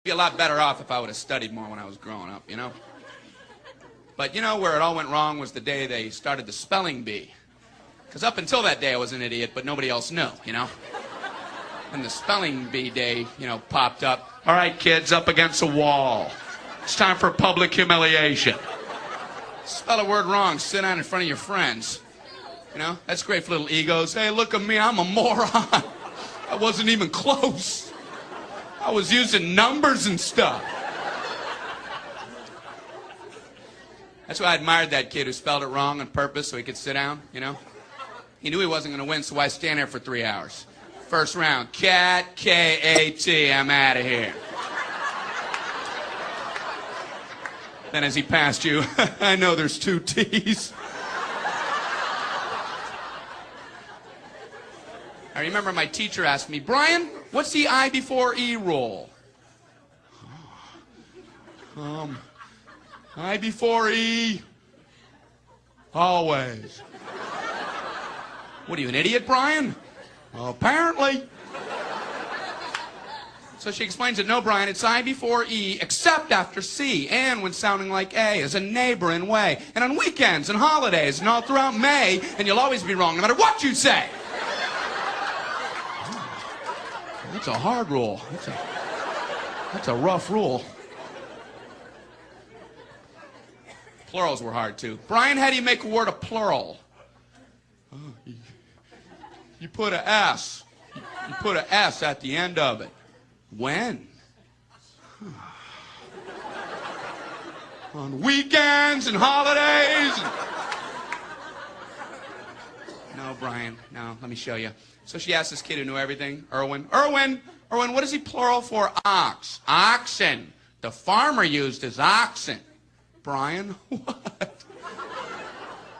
Be a lot better off if I would have studied more when I was growing up, you know? But you know where it all went wrong was the day they started the spelling bee. Because up until that day I was an idiot, but nobody else knew, you know? And the spelling bee day, you know, popped up. All right, kids, up against a wall. It's time for public humiliation. Spell a word wrong, sit down in front of your friends. You know, that's great for little egos. Hey, look at me, I'm a moron. I wasn't even close. I was using numbers and stuff. That's why I admired that kid who spelled it wrong on purpose so he could sit down, you know? He knew he wasn't going to win, so why stand there for 3 hours? First round, cat, K-A-T, I'm out of here. Then as he passed you, I know there's 2 T's. I remember my teacher asked me, Brian, what's the I before E rule? I before E, always. What are you, an idiot, Brian? Well, apparently. So she explains it, no, Brian, it's I before E, except after C, and when sounding like A, as a neighboring way, and on weekends and holidays, and all throughout May, and you'll always be wrong, no matter what you say. That's a hard rule. That's a rough rule. Plurals were hard, too. Brian, how do you make a word a plural? You put a S. You put a S at the end of it. When? On weekends and holidays. No, Brian, no, let me show you. So she asked this kid who knew everything, Erwin, what is he plural for? Ox. Oxen. The farmer used his oxen. Brian, what?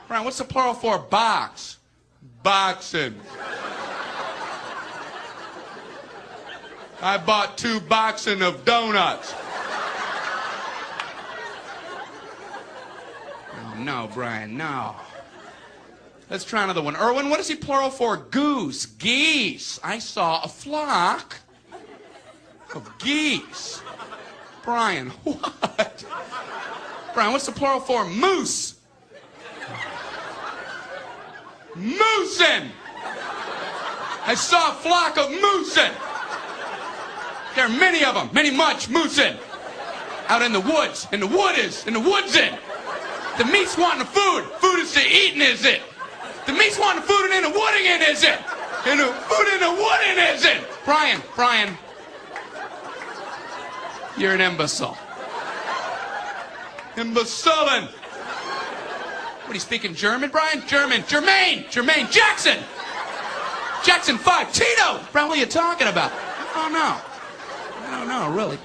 Brian, what's the plural for box? Boxen. I bought 2 boxen of donuts. Oh, no, Brian, no. Let's try another one. Erwin, what is he plural for? Goose. Geese. I saw a flock of geese. Brian, what? Brian, what's the plural for? Moose. Moosin. I saw a flock of moosin. There are many of them, much moosin. Out in the woods, in the woodsin. The meat's wanting the food. Food is to eating, is it? The meat's wanting the food and in the wooding in, is it? And the food in the wooding, is it? Brian, you're an imbecile. Imbecilin'. What, are you speaking German, Brian? Jermaine Jackson. Jackson 5, Tito. Brian, what are you talking about? I don't know, really.